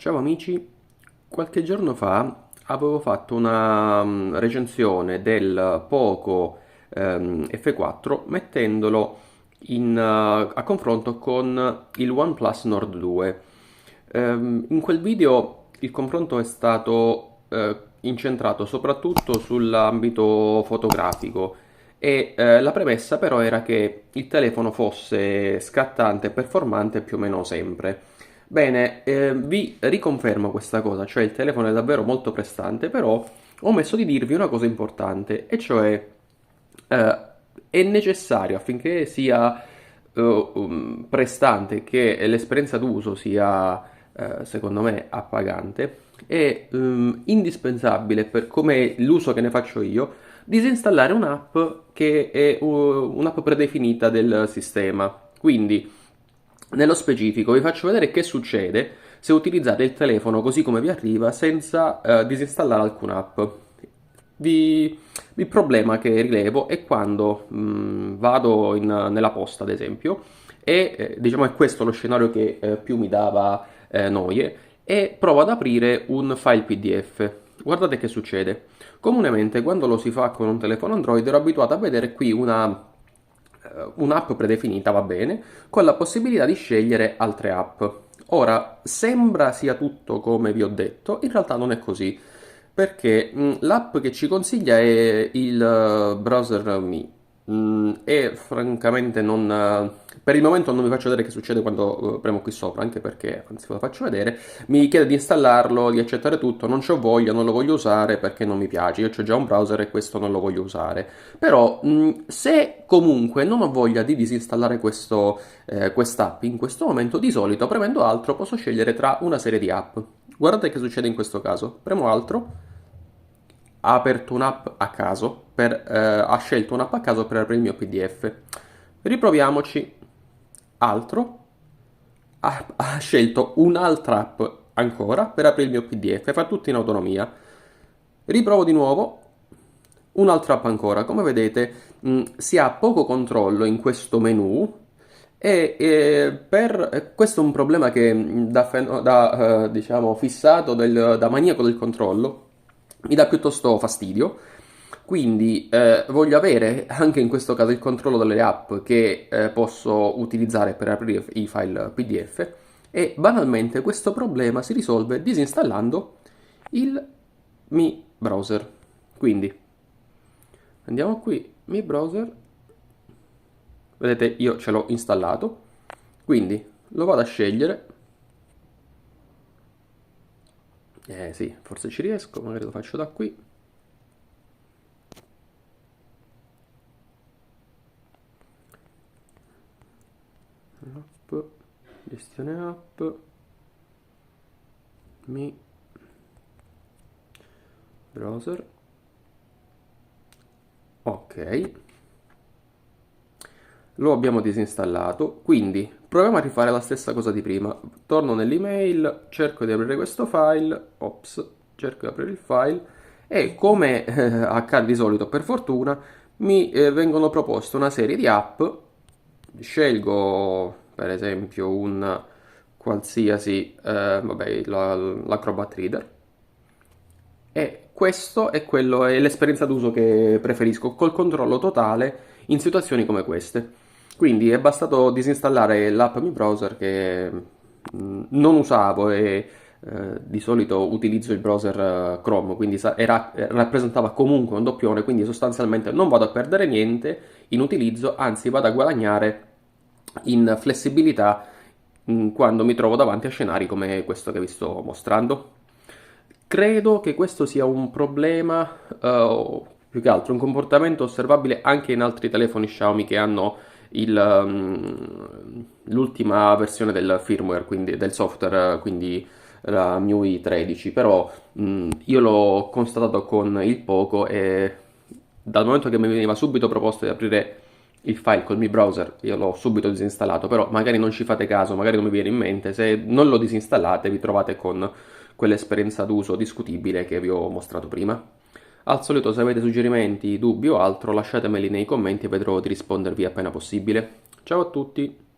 Ciao amici, qualche giorno fa avevo fatto una recensione del Poco F4 mettendolo a confronto con il OnePlus Nord 2. In quel video il confronto è stato incentrato soprattutto sull'ambito fotografico e la premessa però era che il telefono fosse scattante e performante più o meno sempre. Bene, vi riconfermo questa cosa, cioè il telefono è davvero molto prestante, però ho omesso di dirvi una cosa importante, e cioè eh, è necessario affinché sia prestante, che l'esperienza d'uso sia, secondo me, appagante, è indispensabile per come l'uso che ne faccio io, disinstallare un'app che è un'app predefinita del sistema. Quindi, nello specifico, vi faccio vedere che succede se utilizzate il telefono così come vi arriva senza disinstallare alcuna app. Vi- il problema che rilevo è quando vado nella posta, ad esempio, e diciamo è questo lo scenario che più mi dava noie, e provo ad aprire un file PDF. Guardate che succede. Comunemente quando lo si fa con un telefono Android ero abituato a vedere qui un'app predefinita, va bene, con la possibilità di scegliere altre app. Ora, sembra sia tutto come vi ho detto, in realtà non è così, perché l'app che ci consiglia è il browser Mi. E francamente per il momento non vi faccio vedere che succede quando premo qui sopra, anche perché, anzi ve lo faccio vedere, mi chiede di installarlo, di accettare tutto, non c'ho voglia, non lo voglio usare perché non mi piace, io ho già un browser e questo non lo voglio usare. Però se comunque non ho voglia di disinstallare quest'app in questo momento, di solito premendo altro posso scegliere tra una serie di app. Guardate che succede in questo caso, premo altro, ha aperto un'app a caso, ha scelto un'app a caso per aprire il mio PDF. Riproviamoci, altro, ha scelto un'altra app ancora per aprire il mio PDF, fa tutto in autonomia. Riprovo di nuovo, un'altra app ancora. Come vedete, si ha poco controllo in questo menu, e questo è un problema che diciamo, fissato, da maniaco del controllo, mi dà piuttosto fastidio. Quindi voglio avere anche in questo caso il controllo delle app che posso utilizzare per aprire i file PDF, e banalmente questo problema si risolve disinstallando il Mi Browser. Quindi andiamo qui, Mi Browser, vedete io ce l'ho installato, quindi lo vado a scegliere. Sì, forse ci riesco, magari lo faccio da qui. App, gestione app, Mi Browser. Ok, lo abbiamo disinstallato, quindi proviamo a rifare la stessa cosa di prima. Torno nell'email, cerco di aprire questo file, cerco di aprire il file, e come accade di solito, per fortuna, mi vengono proposte una serie di app. Scelgo per esempio un qualsiasi, vabbè, l'Acrobat Reader, e questo è è l'esperienza d'uso che preferisco, col controllo totale in situazioni come queste. Quindi è bastato disinstallare l'app Mi Browser, che non usavo, e di solito utilizzo il browser Chrome, quindi rappresentava comunque un doppione, quindi sostanzialmente non vado a perdere niente in utilizzo, anzi vado a guadagnare in flessibilità quando mi trovo davanti a scenari come questo che vi sto mostrando. Credo che questo sia un problema, o più che altro un comportamento osservabile anche in altri telefoni Xiaomi che hanno l'ultima versione del firmware, quindi del software, quindi la MIUI 13. Però io l'ho constatato con il Poco, e dal momento che mi veniva subito proposto di aprire il file col Mi Browser, io l'ho subito disinstallato. Però magari non ci fate caso, magari non mi viene in mente, se non lo disinstallate vi trovate con quell'esperienza d'uso discutibile che vi ho mostrato prima. Al solito, se avete suggerimenti, dubbi o altro, lasciatemeli nei commenti e vedrò di rispondervi appena possibile. Ciao a tutti!